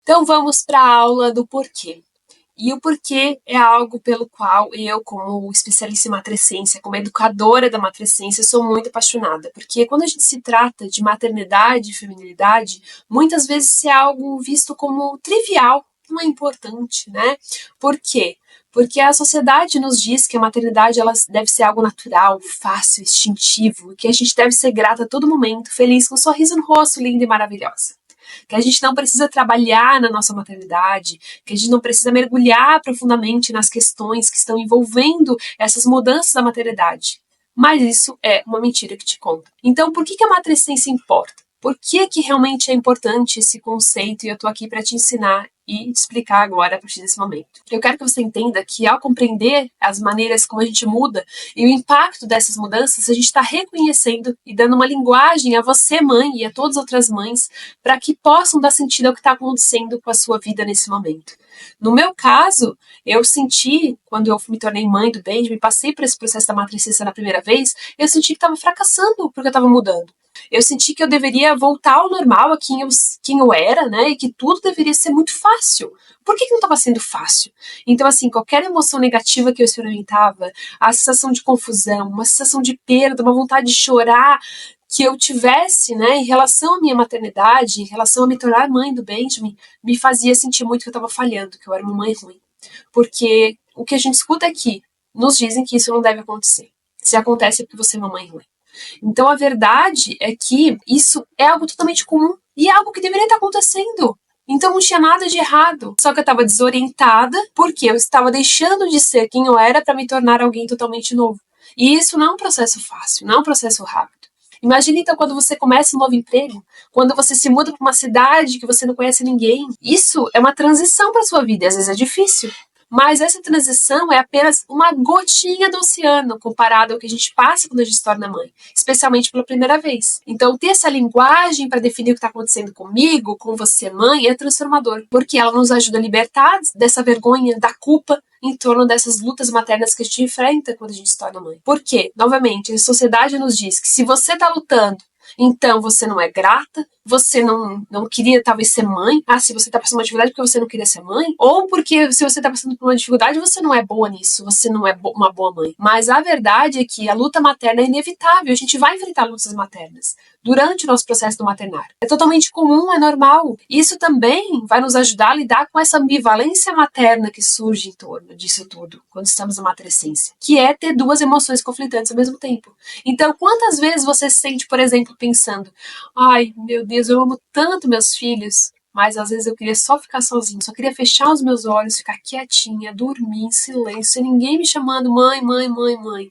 Então vamos para a aula do porquê. E o porquê é algo pelo qual eu, como especialista em matrescência, como educadora da matrescência, sou muito apaixonada. Porque quando a gente se trata de maternidade e feminilidade, muitas vezes é algo visto como trivial, não é importante, né? Por quê? Porque a sociedade nos diz que a maternidade ela deve ser algo natural, fácil, instintivo, que a gente deve ser grata a todo momento, feliz, com um sorriso no rosto, linda e maravilhosa. Que a gente não precisa trabalhar na nossa maternidade, que a gente não precisa mergulhar profundamente nas questões que estão envolvendo essas mudanças da maternidade. Mas isso é uma mentira que te conta. Então, por que a matrescência importa? Por que realmente é importante esse conceito? E eu tô aqui para te ensinar e te explicar agora a partir desse momento. Eu quero que você entenda que ao compreender as maneiras como a gente muda e o impacto dessas mudanças, a gente está reconhecendo e dando uma linguagem a você, mãe, e a todas as outras mães, para que possam dar sentido ao que está acontecendo com a sua vida nesse momento. No meu caso, eu senti, quando eu me tornei mãe do Benjamin, passei por esse processo da matrescência na primeira vez, eu senti que estava fracassando porque eu estava mudando. Eu senti que eu deveria voltar ao normal, a quem eu era, né? E que tudo deveria ser muito fácil. Por que não estava sendo fácil? Então, assim, qualquer emoção negativa que eu experimentava, a sensação de confusão, uma sensação de perda, uma vontade de chorar que eu tivesse, né, em relação à minha maternidade, em relação a me tornar mãe do Benjamin, me fazia sentir muito que eu estava falhando, que eu era uma mãe ruim. Porque o que a gente escuta aqui, nos dizem que isso não deve acontecer. Se acontece é porque você é uma mãe ruim. Então a verdade é que isso é algo totalmente comum e é algo que deveria estar acontecendo. Então não tinha nada de errado. Só que eu estava desorientada porque eu estava deixando de ser quem eu era para me tornar alguém totalmente novo. E isso não é um processo fácil, não é um processo rápido. Imagina então quando você começa um novo emprego, quando você se muda para uma cidade que você não conhece ninguém. Isso é uma transição para sua vida e às vezes é difícil. Mas essa transição é apenas uma gotinha do oceano comparado ao que a gente passa quando a gente se torna mãe, especialmente pela primeira vez. Então, ter essa linguagem para definir o que está acontecendo comigo, com você, mãe, é transformador, porque ela nos ajuda a libertar dessa vergonha, da culpa em torno dessas lutas maternas que a gente enfrenta quando a gente se torna mãe. Por quê? Novamente, a sociedade nos diz que se você está lutando, então você não é grata, você não queria talvez ser mãe. Ah, se você tá passando uma dificuldade porque você não queria ser mãe, ou porque se você tá passando por uma dificuldade você não é boa nisso, você não é uma boa mãe. Mas a verdade é que a luta materna é inevitável, a gente vai enfrentar lutas maternas durante o nosso processo do maternar. É totalmente comum, é normal. Isso também vai nos ajudar a lidar com essa ambivalência materna que surge em torno disso tudo, quando estamos na matrescência, que é ter duas emoções conflitantes ao mesmo tempo. Então, quantas vezes você se sente, por exemplo, pensando, ai, meu Deus, eu amo tanto meus filhos, mas às vezes eu queria só ficar sozinho, só queria fechar os meus olhos, ficar quietinha, dormir em silêncio, sem ninguém me chamando mãe, mãe, mãe, mãe.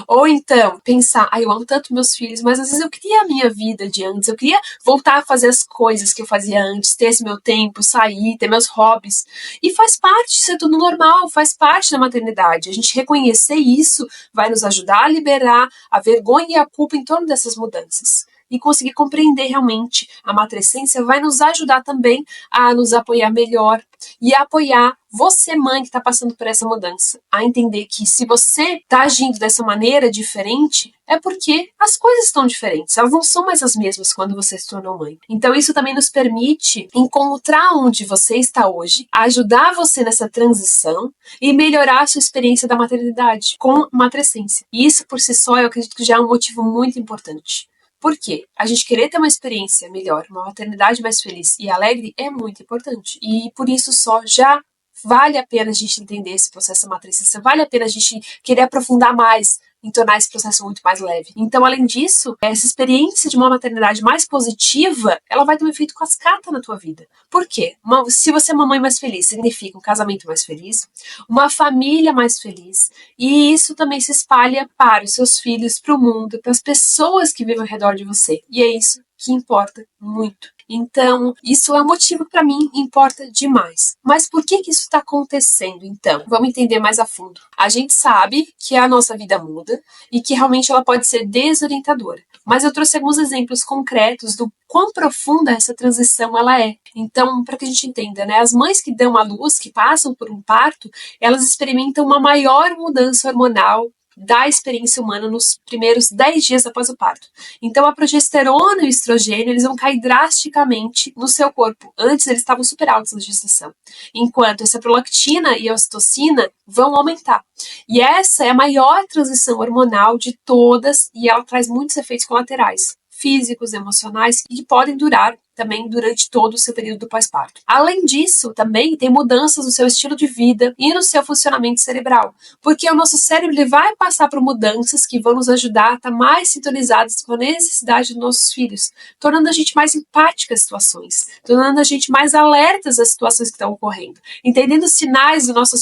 Ou então, pensar, eu amo tanto meus filhos, mas às vezes eu queria a minha vida de antes, eu queria voltar a fazer as coisas que eu fazia antes, ter esse meu tempo, sair, ter meus hobbies. E faz parte, isso é tudo normal, faz parte da maternidade. A gente reconhecer isso vai nos ajudar a liberar a vergonha e a culpa em torno dessas mudanças. E conseguir compreender realmente a matrescência vai nos ajudar também a nos apoiar melhor e a apoiar você, mãe, que está passando por essa mudança. A entender que se você está agindo dessa maneira diferente, é porque as coisas estão diferentes. Elas não são mais as mesmas quando você se tornou mãe. Então isso também nos permite encontrar onde você está hoje, ajudar você nessa transição e melhorar a sua experiência da maternidade com matrescência. E isso por si só eu acredito que já é um motivo muito importante. Por quê? A gente querer ter uma experiência melhor, uma maternidade mais feliz e alegre é muito importante. E por isso só já vale a pena a gente entender esse processo da matrescência, vale a pena a gente querer aprofundar mais em tornar esse processo muito mais leve. Então, além disso, essa experiência de uma maternidade mais positiva, ela vai ter um efeito cascata na tua vida. Por quê? Se você é uma mãe mais feliz, significa um casamento mais feliz, uma família mais feliz, e isso também se espalha para os seus filhos, para o mundo, para as pessoas que vivem ao redor de você. E é isso que importa muito. Então, isso é um motivo para mim, importa demais. Mas por que isso está acontecendo, então? Vamos entender mais a fundo. A gente sabe que a nossa vida muda e que realmente ela pode ser desorientadora. Mas eu trouxe alguns exemplos concretos do quão profunda essa transição ela é. Então, para que a gente entenda, né? As mães que dão à luz, que passam por um parto, elas experimentam uma maior mudança hormonal da experiência humana nos primeiros 10 dias após o parto. Então a progesterona e o estrogênio, eles vão cair drasticamente no seu corpo. Antes eles estavam super altos na gestação, enquanto essa prolactina e a ocitocina vão aumentar. E essa é a maior transição hormonal de todas e ela traz muitos efeitos colaterais, físicos, emocionais, que podem durar também durante todo o seu período do pós-parto. Além disso, também tem mudanças no seu estilo de vida e no seu funcionamento cerebral, porque o nosso cérebro ele vai passar por mudanças que vão nos ajudar a estar mais sintonizados com a necessidade dos nossos filhos, tornando a gente mais empática às situações, tornando a gente mais alertas às situações que estão ocorrendo, entendendo os sinais do nosso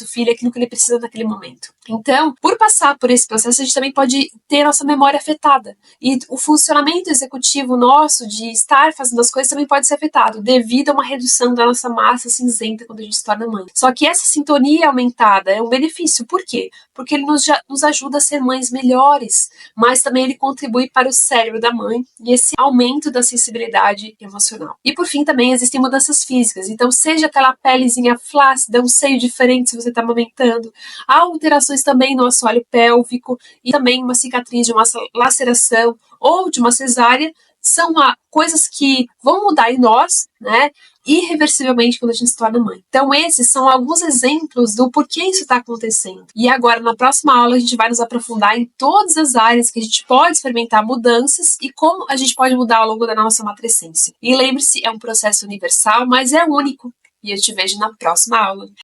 filho, aquilo que ele precisa naquele momento. Então, por passar por esse processo, a gente também pode ter nossa memória afetada, e o funcionamento executivo nosso de estar fazendo as coisas também pode ser afetado devido a uma redução da nossa massa cinzenta quando a gente se torna mãe. Só que essa sintonia aumentada é um benefício. Por quê? Porque ele nos ajuda a ser mães melhores, mas também ele contribui para o cérebro da mãe e esse aumento da sensibilidade emocional. E por fim também existem mudanças físicas, então seja aquela pelezinha flácida, um seio diferente se você está amamentando, há alterações também no assoalho pélvico e também uma cicatriz de uma laceração ou de uma cesárea, são coisas que vão mudar em nós, né, irreversivelmente quando a gente se torna mãe. Então esses são alguns exemplos do porquê isso está acontecendo. E agora, na próxima aula, a gente vai nos aprofundar em todas as áreas que a gente pode experimentar mudanças e como a gente pode mudar ao longo da nossa matrescência. E lembre-se, é um processo universal, mas é único. E eu te vejo na próxima aula.